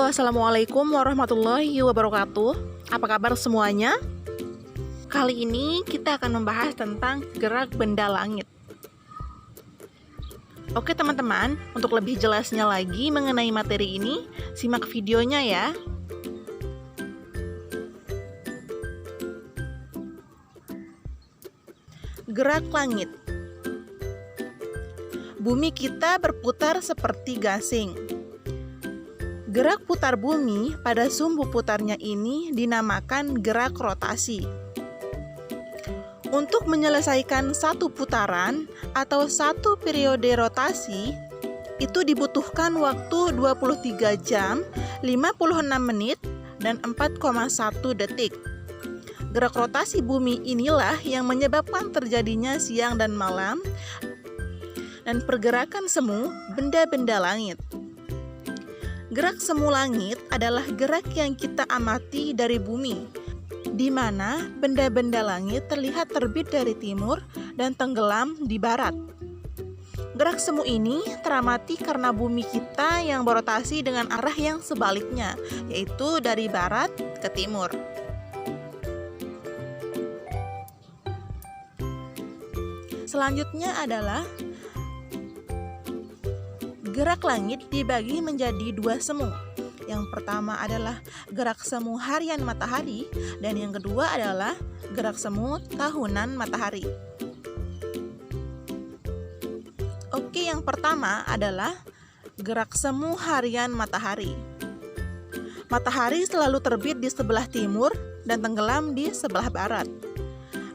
Halo, assalamualaikum warahmatullahi wabarakatuh. Apa kabar semuanya? Kali ini kita akan membahas tentang gerak benda langit. Oke teman-teman, untuk lebih jelasnya lagi mengenai materi ini, simak videonya ya. Gerak langit. Bumi kita berputar seperti gasing. Gerak putar bumi pada sumbu putarnya ini dinamakan gerak rotasi. Untuk menyelesaikan satu putaran atau satu periode rotasi, itu dibutuhkan waktu 23 jam, 56 menit, dan 4,1 detik. Gerak rotasi bumi inilah yang menyebabkan terjadinya siang dan malam, dan pergerakan semu benda-benda langit. Gerak semu langit adalah gerak yang kita amati dari bumi, di mana benda-benda langit terlihat terbit dari timur dan tenggelam di barat. Gerak semu ini teramati karena bumi kita yang berotasi dengan arah yang sebaliknya, yaitu dari barat ke timur. Selanjutnya adalah gerak langit dibagi menjadi dua semu. Yang pertama adalah gerak semu harian matahari, dan yang kedua adalah gerak semu tahunan matahari. Oke, yang pertama adalah gerak semu harian matahari. Matahari selalu terbit di sebelah timur dan tenggelam di sebelah barat.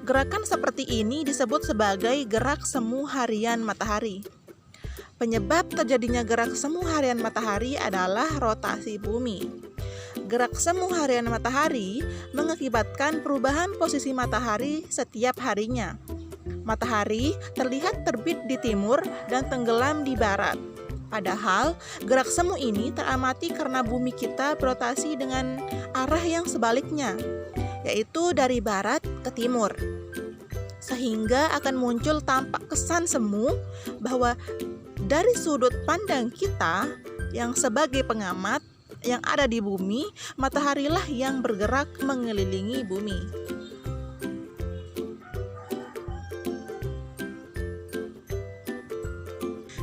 Gerakan seperti ini disebut sebagai gerak semu harian matahari. Penyebab terjadinya gerak semu harian matahari adalah rotasi bumi. Gerak semu harian matahari mengakibatkan perubahan posisi matahari setiap harinya. Matahari terlihat terbit di timur dan tenggelam di barat. Padahal gerak semu ini teramati karena bumi kita berotasi dengan arah yang sebaliknya, yaitu dari barat ke timur. Sehingga akan muncul tampak kesan semu bahwa dari sudut pandang kita yang sebagai pengamat yang ada di bumi, mataharilah yang bergerak mengelilingi bumi.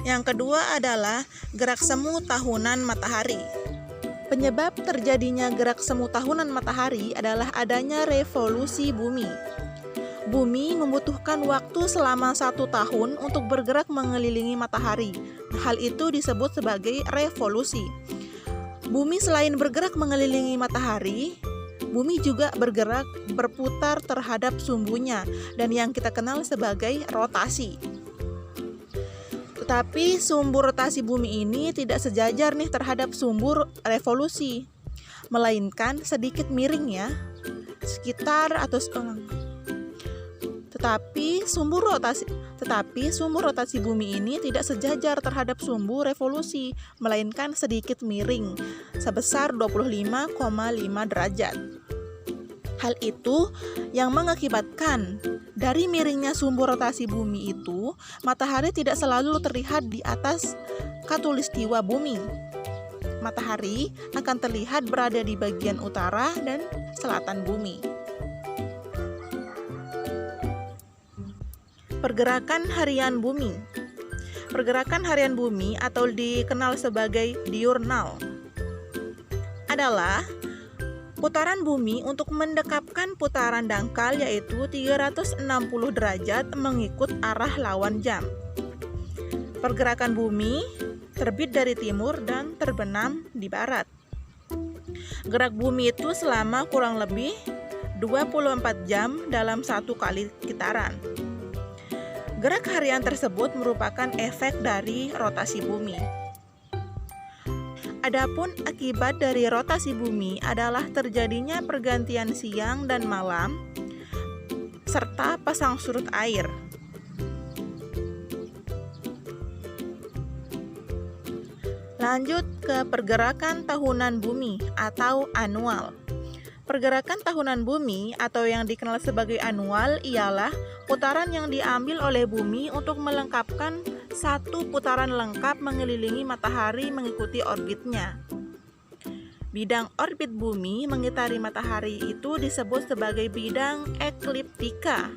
Yang kedua adalah gerak semu tahunan matahari. Penyebab terjadinya gerak semu tahunan matahari adalah adanya revolusi bumi. Bumi membutuhkan waktu selama 1 tahun untuk bergerak mengelilingi matahari. Hal itu disebut sebagai revolusi. Bumi selain bergerak mengelilingi matahari, bumi juga berputar terhadap sumbunya, dan yang kita kenal sebagai rotasi. Tetapi sumbu rotasi bumi ini tidak sejajar nih terhadap sumbu revolusi, melainkan sedikit miring ya, sekitar atau Tetapi sumbu rotasi bumi ini tidak sejajar terhadap sumbu revolusi, melainkan sedikit miring, sebesar 25,5 derajat. Hal itu yang mengakibatkan dari miringnya sumbu rotasi bumi itu, matahari tidak selalu terlihat di atas khatulistiwa bumi. Matahari akan terlihat berada di bagian utara dan selatan bumi. Pergerakan harian bumi. Pergerakan harian bumi atau dikenal sebagai diurnal adalah putaran bumi untuk mendekapkan putaran dangkal, yaitu 360 derajat mengikut arah lawan jam. Pergerakan bumi terbit dari timur dan terbenam di barat. Gerak bumi itu selama kurang lebih 24 jam dalam satu kali getaran. Gerak harian tersebut merupakan efek dari rotasi bumi. Adapun akibat dari rotasi bumi adalah terjadinya pergantian siang dan malam serta pasang surut air. Lanjut ke pergerakan tahunan bumi atau anual. Pergerakan tahunan bumi atau yang dikenal sebagai anual ialah putaran yang diambil oleh bumi untuk melengkapkan satu putaran lengkap mengelilingi matahari mengikuti orbitnya. Bidang orbit bumi mengitari matahari itu disebut sebagai bidang ekliptika.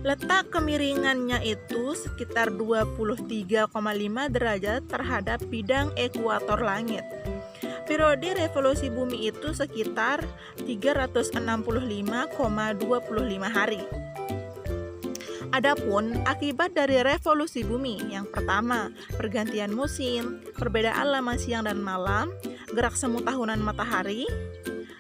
Letak kemiringannya itu sekitar 23,5 derajat terhadap bidang ekuator langit. Periode revolusi bumi itu sekitar 365,25 hari. Adapun akibat dari revolusi bumi, yang pertama, pergantian musim, perbedaan lama siang dan malam, gerak semu tahunan matahari,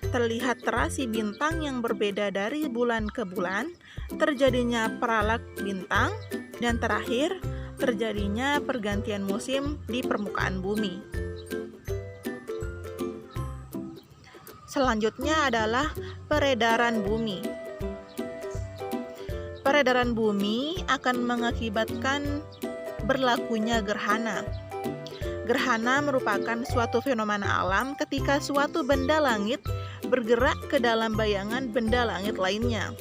terlihat terasi bintang yang berbeda dari bulan ke bulan, terjadinya paralak bintang, dan terakhir, terjadinya pergantian musim di permukaan bumi. Selanjutnya adalah peredaran bumi. Peredaran bumi akan mengakibatkan berlakunya gerhana. Gerhana merupakan suatu fenomena alam ketika suatu benda langit bergerak ke dalam bayangan benda langit lainnya.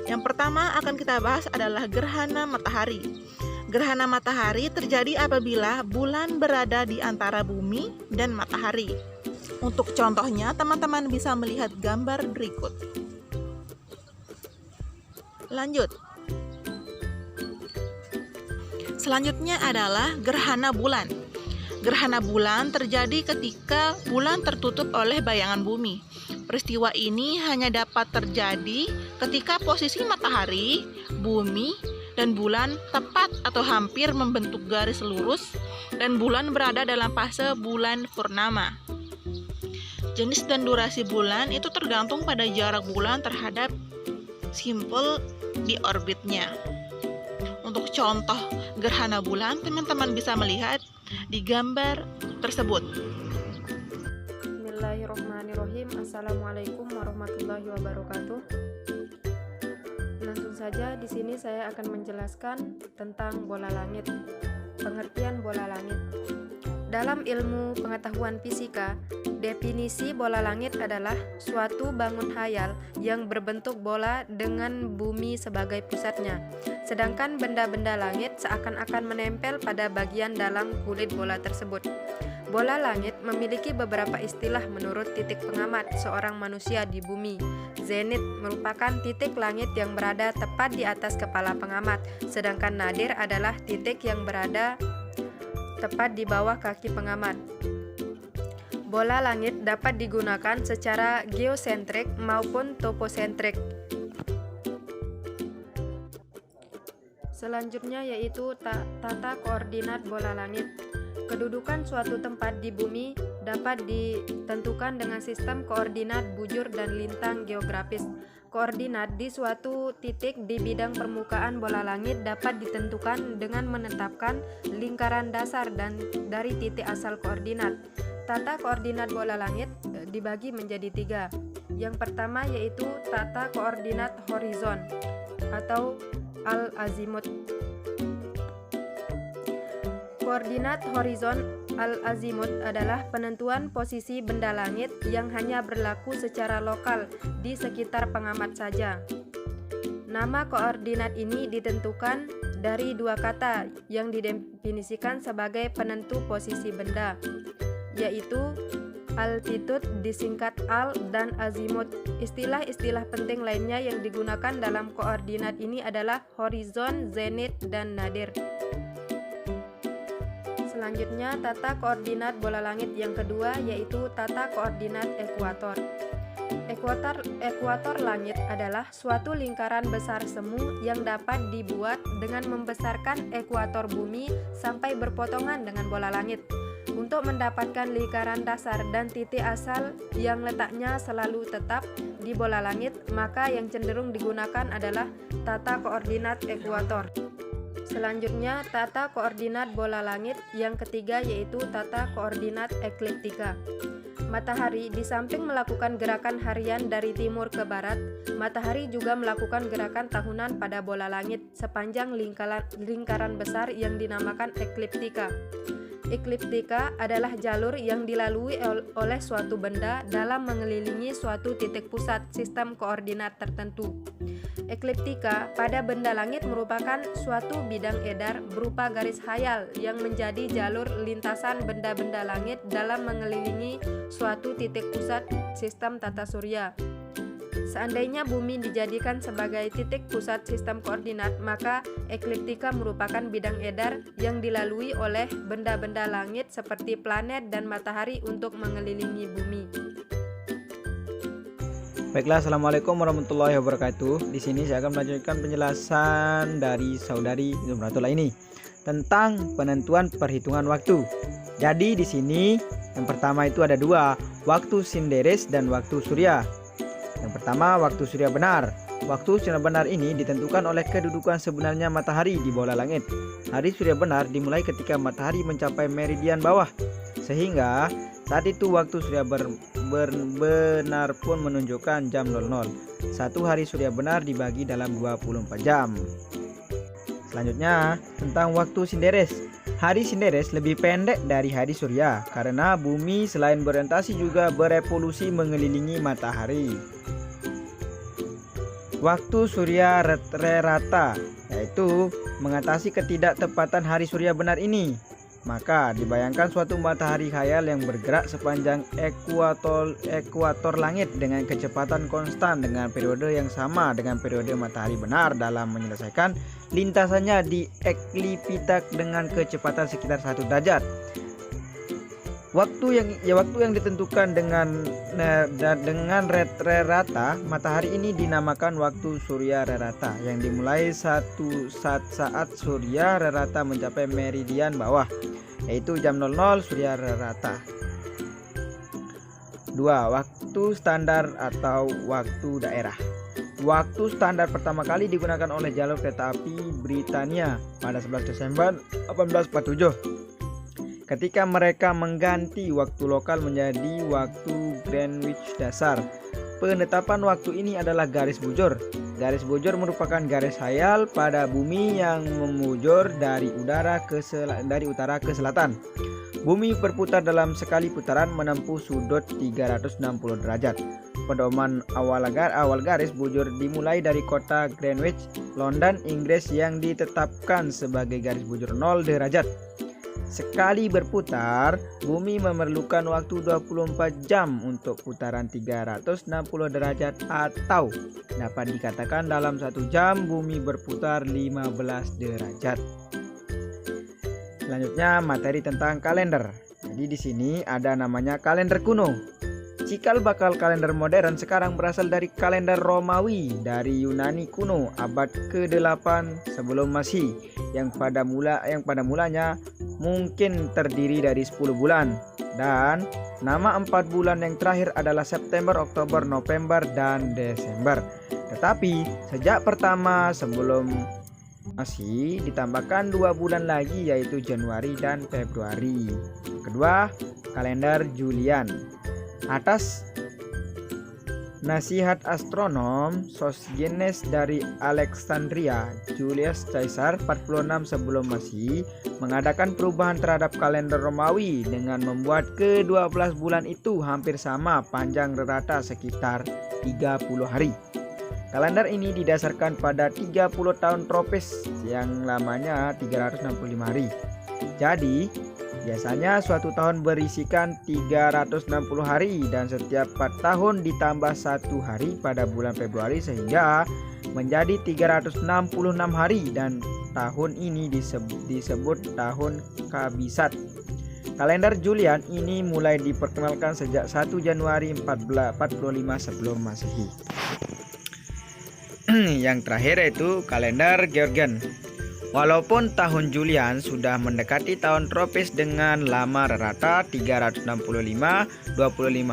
Yang pertama akan kita bahas adalah gerhana matahari. Gerhana matahari terjadi apabila bulan berada di antara bumi dan matahari. Untuk contohnya, teman-teman bisa melihat gambar berikut. Lanjut. Selanjutnya adalah gerhana bulan. Gerhana bulan terjadi ketika bulan tertutup oleh bayangan bumi. Peristiwa ini hanya dapat terjadi ketika posisi matahari, bumi, dan bulan tepat atau hampir membentuk garis lurus dan bulan berada dalam fase bulan purnama. Jenis dan durasi bulan itu tergantung pada jarak bulan terhadap simpul di orbitnya. Untuk contoh gerhana bulan, teman-teman bisa melihat di gambar tersebut. Bismillahirrahmanirrahim. Assalamualaikum warahmatullahi wabarakatuh. Langsung saja di sini saya akan menjelaskan tentang bola langit. Pengertian bola langit. Dalam ilmu pengetahuan fisika, definisi bola langit adalah suatu bangun hayal yang berbentuk bola dengan bumi sebagai pusatnya. Sedangkan benda-benda langit seakan-akan menempel pada bagian dalam kulit bola tersebut. Bola langit memiliki beberapa istilah menurut titik pengamat seorang manusia di bumi. Zenit merupakan titik langit yang berada tepat di atas kepala pengamat, sedangkan nadir adalah titik yang berada tepat di bawah kaki pengamat. Bola langit dapat digunakan secara geosentrik maupun toposentrik. Selanjutnya yaitu tata koordinat bola langit. Kedudukan suatu tempat di bumi dapat ditentukan dengan sistem koordinat bujur dan lintang geografis. Koordinat di suatu titik di bidang permukaan bola langit dapat ditentukan dengan menetapkan lingkaran dasar dan dari titik asal koordinat. Tata koordinat bola langit dibagi menjadi 3. Yang pertama yaitu tata koordinat horizon atau al-azimut. Koordinat horizon al-azimut adalah penentuan posisi benda langit yang hanya berlaku secara lokal di sekitar pengamat saja. Nama koordinat ini ditentukan dari dua kata yang didefinisikan sebagai penentu posisi benda, yaitu altitude disingkat al dan azimut. Istilah-istilah penting lainnya yang digunakan dalam koordinat ini adalah horizon, zenit, dan nadir. Selanjutnya, tata koordinat bola langit yang kedua yaitu tata koordinat ekuator. Ekuator langit adalah suatu lingkaran besar semu yang dapat dibuat dengan membesarkan ekuator bumi sampai berpotongan dengan bola langit. Untuk mendapatkan lingkaran dasar dan titik asal yang letaknya selalu tetap di bola langit, maka yang cenderung digunakan adalah tata koordinat ekuator. Selanjutnya, tata koordinat bola langit yang ketiga yaitu tata koordinat ekliptika. Matahari di samping melakukan gerakan harian dari timur ke barat, matahari juga melakukan gerakan tahunan pada bola langit sepanjang lingkaran besar yang dinamakan ekliptika. Ekliptika adalah jalur yang dilalui oleh suatu benda dalam mengelilingi suatu titik pusat sistem koordinat tertentu. Ekliptika pada benda langit merupakan suatu bidang edar berupa garis khayal yang menjadi jalur lintasan benda-benda langit dalam mengelilingi suatu titik pusat sistem tata surya. Seandainya bumi dijadikan sebagai titik pusat sistem koordinat, maka ekliptika merupakan bidang edar yang dilalui oleh benda-benda langit seperti planet dan matahari untuk mengelilingi bumi. Baiklah, assalamualaikum warahmatullahi wabarakatuh. Di sini saya akan melanjutkan penjelasan dari saudari Zumratullah ini tentang penentuan perhitungan waktu. Jadi di sini yang pertama itu ada dua, waktu Sinderes dan waktu surya. Yang pertama, waktu surya benar. Waktu surya benar ini ditentukan oleh kedudukan sebenarnya matahari di bola langit. Hari surya benar dimulai ketika matahari mencapai meridian bawah. Sehingga saat itu waktu surya benar pun menunjukkan jam 00. Satu hari surya benar dibagi dalam 24 jam. Selanjutnya, tentang waktu Sinderes. Hari Sinderes lebih pendek dari hari surya karena bumi selain berorientasi juga berevolusi mengelilingi matahari. Waktu surya rata yaitu mengatasi ketidaktepatan hari surya benar ini. Maka dibayangkan suatu matahari khayal yang bergerak sepanjang ekuator langit dengan kecepatan konstan dengan periode yang sama dengan periode matahari benar dalam menyelesaikan lintasannya di ekliptika dengan kecepatan sekitar 1 derajat. Waktu yang ditentukan dengan rata matahari ini dinamakan waktu surya rata yang dimulai saat surya rata mencapai meridian bawah, yaitu jam 00 surya rata. 2. Waktu standar atau waktu daerah. Waktu standar pertama kali digunakan oleh jalur kereta api Britania pada 11 Desember 1847. Ketika mereka mengganti waktu lokal menjadi waktu Greenwich dasar. Penetapan waktu ini adalah garis bujur. Garis bujur merupakan garis khayal pada bumi yang memujur dari utara ke selatan. Bumi berputar dalam sekali putaran menempuh sudut 360 derajat. Pedoman awal garis bujur dimulai dari kota Greenwich, London, Inggris yang ditetapkan sebagai garis bujur 0 derajat. Sekali berputar, bumi memerlukan waktu 24 jam untuk putaran 360 derajat atau dapat dikatakan dalam 1 jam bumi berputar 15 derajat. Selanjutnya materi tentang kalender. Jadi di sini ada namanya kalender kuno. Cikal bakal kalender modern sekarang berasal dari kalender Romawi dari Yunani kuno abad ke-8 sebelum Masehi yang pada mulanya mungkin terdiri dari 10 bulan dan nama 4 bulan yang terakhir adalah September, Oktober, November, dan Desember. Tetapi sejak pertama sebelum Masehi ditambahkan 2 bulan lagi yaitu Januari dan Februari. Kedua, kalender Julian. Atas nasihat astronom Sosthenes dari Alexandria, Julius Caesar 46 sebelum Masehi mengadakan perubahan terhadap kalender Romawi dengan membuat ke-12 bulan itu hampir sama panjang rata sekitar 30 hari. Kalender ini didasarkan pada 30 tahun tropis yang lamanya 365 hari. Jadi biasanya suatu tahun berisikan 360 hari dan setiap 4 tahun ditambah 1 hari pada bulan Februari sehingga menjadi 366 hari dan tahun ini disebut tahun Kabisat. Kalender Julian ini mulai diperkenalkan sejak 1 Januari 445 sebelum Masehi. Yang terakhir yaitu kalender Georgian. Walaupun tahun Julian sudah mendekati tahun tropis dengan lama rata 365 25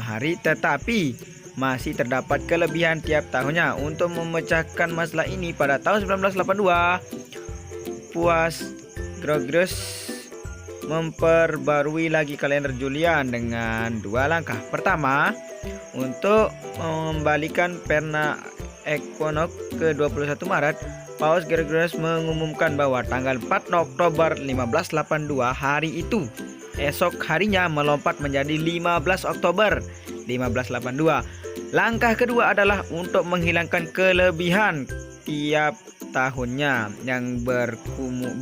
hari, tetapi masih terdapat kelebihan tiap tahunnya. Untuk memecahkan masalah ini pada tahun 1982 Gregorius memperbarui lagi kalender Julian dengan 2 langkah. Pertama, untuk mengembalikan perna equinox ke 21 Maret, Paus Gregorius mengumumkan bahwa tanggal 4 Oktober 1582 hari itu esok harinya melompat menjadi 15 Oktober 1582. Langkah kedua adalah untuk menghilangkan kelebihan tiap tahunnya yang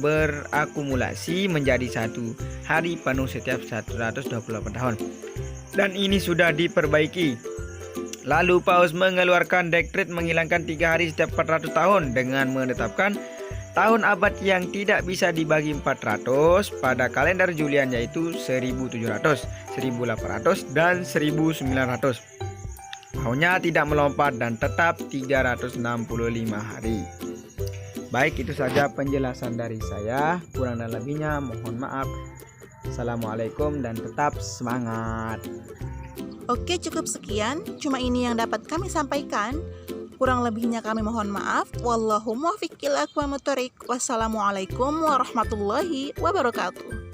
berakumulasi menjadi satu hari penuh setiap 128 tahun. Dan ini sudah diperbaiki. Lalu Paus mengeluarkan dekret menghilangkan 3 hari setiap 400 tahun dengan menetapkan tahun abad yang tidak bisa dibagi 400 pada kalender Julian, yaitu 1700, 1800, dan 1900. Tahunnya tidak melompat dan tetap 365 hari. Baik, itu saja penjelasan dari saya. Kurang dan lebihnya mohon maaf. Assalamualaikum dan tetap semangat. Oke, cukup sekian. Cuma ini yang dapat kami sampaikan. Kurang lebihnya kami mohon maaf. Wallahu muwaffiq ila aqwamit thoriq. Wassalamualaikum warahmatullahi wabarakatuh.